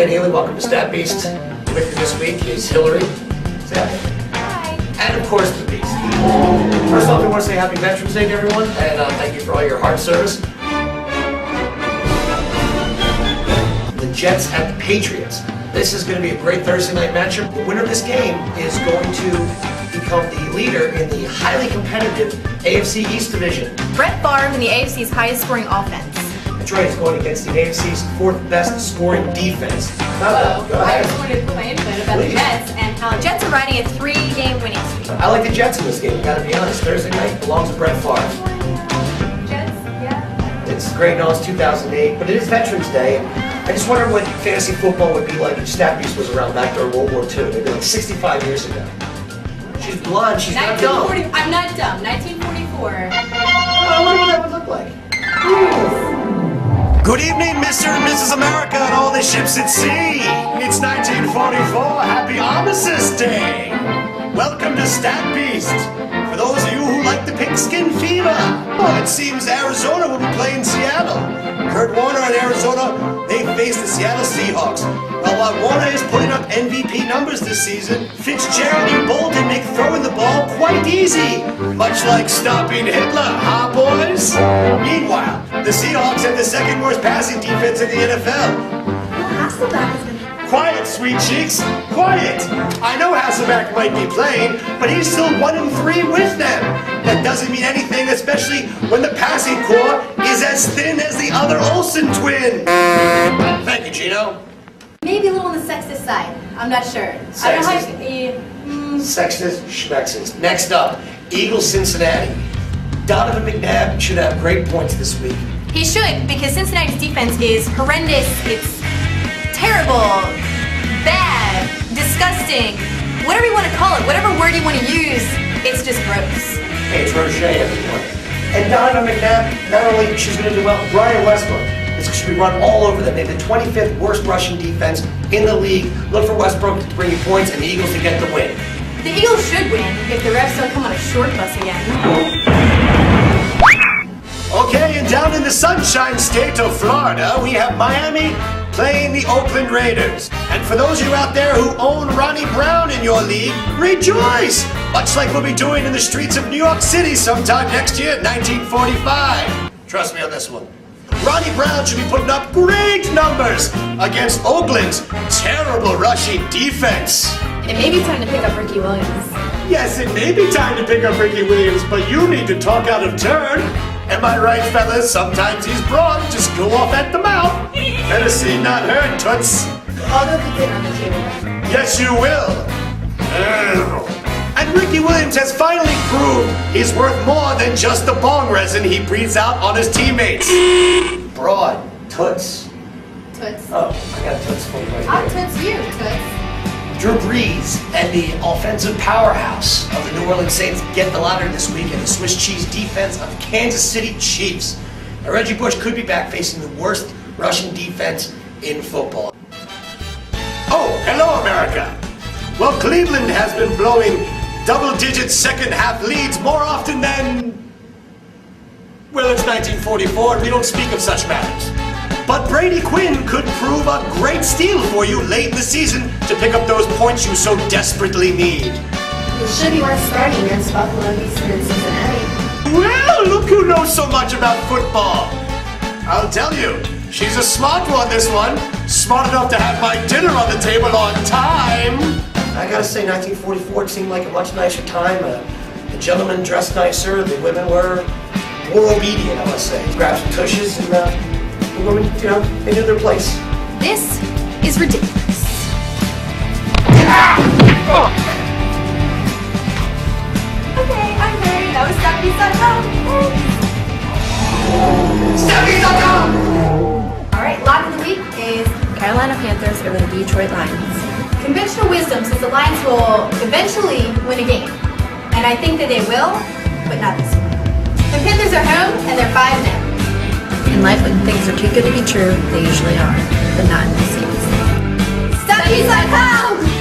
Dan Healy. Welcome to Stat Beast. With me this week is Hillary, Zach, Hi. and of course the Beast. First off, we want to say Happy Veterans Day to everyone, and thank you for all your hard service. The Jets at the Patriots. This is going to be a great Thursday night matchup. The winner of this game is going to become the leader in the highly competitive AFC East division. Brett Favre in the AFC's highest scoring offense. That's right, he's going against the AFC's fourth best scoring defense. Hello. Go I ahead. just wanted to put my input about Please. the Jets and how The Jets are riding a 3-game winning streak. I like the Jets in this game, gotta be honest. Thursday night belongs to Brett Favre. Jets, yeah. It's great, no, it's 2008, but it is Veterans Day. I just wonder what fantasy football would be like if Stat Beast was around back during World War II. Maybe like 65 years ago. She's blonde, she's not dumb. 1940. I'm not dumb. 1944. I wonder what that would look like. Good evening, Mr. and Mrs. America and all the ships at sea. It's 1944. Happy Armistice Day. Welcome to Stat Beast. For those of you who like the pigskin fever, it seems Arizona will be playing Seattle. Kurt Warner and Arizona, they face the Seattle Seahawks. Well, while Warner is putting up MVP numbers this season, Fitzgerald and Bolton make throwing the ball quite easy. Much like stopping Hitler, huh, boys? Meanwhile, the Seahawks have the second worst passing defense in the NFL. Quiet, sweet cheeks, quiet! I know Hasselbeck might be playing, but he's still 1-3 with them. That doesn't mean anything, especially when the passing core is as thin as the other Olsen twin. Thank you, Gino. Maybe a little on the sexist side. I'm not sure. I don't know how you... Sexist, schmexist. Next up, Eagles Cincinnati. Donovan McNabb should have great points this week. He should, because Cincinnati's defense is horrendous. It's terrible, bad, disgusting, whatever you want to call it, whatever word you want to use, it's just gross. Hey, it's Roche, everyone. And Donovan McNabb, not only she's going to do well, Brian Westbrook is going to be run all over them. They have the 25th worst rushing defense in the league. Look for Westbrook to bring you points and the Eagles to get the win. The Eagles should win if the refs don't come on a short bus again. Okay, and down in the sunshine state of Florida, we have Miami playing the Oakland Raiders. And for those of you out there who own Ronnie Brown in your league, rejoice! Much like we'll be doing in the streets of New York City sometime next year, 1945. Trust me on this one. Ronnie Brown should be putting up great numbers against Oakland's terrible rushing defense. It may be time to pick up Ricky Williams. Yes, it may be time to pick up Ricky Williams, but you need to talk out of turn. Am I right, fellas? Sometimes he's broad, just go off at the mouth. Better see, not heard, toots. I'll go put dinner on the table. Yes, you will. And Ricky Williams has finally proved he's worth more than just the bong resin he breathes out on his teammates. Broad, toots. Toots. Oh, I got toots for you right I'll here. toots you, Toots. Drew Brees and the offensive powerhouse of the New Orleans Saints get the lottery this week in the Swiss cheese defense of the Kansas City Chiefs. Now, Reggie Bush could be back facing the worst rushing defense in football. Oh, hello, America. Well, Cleveland has been blowing double-digit second-half leads more often than... Well, it's 1944, and we don't speak of such matters. But Brady Quinn could prove a great steal for you late in the season to pick up those points you so desperately need. It should be worth starting against Buffalo, Houston, and Cincinnati. Well, look who knows so much about football. I'll tell you, she's a smart one, this one. Smart enough to have my dinner on the table on time. I gotta say, 1944 seemed like a much nicer time. The gentlemen dressed nicer, the women were more obedient, I must say. Grabbed some tushes and the women, they knew their place. This is ridiculous. Okay, I'm ready. That was StatBeast.com. StatBeast.com! Alright, lock of the week is Carolina Panthers over the Detroit Lions. conventional wisdom says the Lions will eventually win a game. And I think that they will, but not this one. The Panthers are home and they're 5-0. In life, when things are too good to be true, they usually are, but not in this case. StatBeast.com!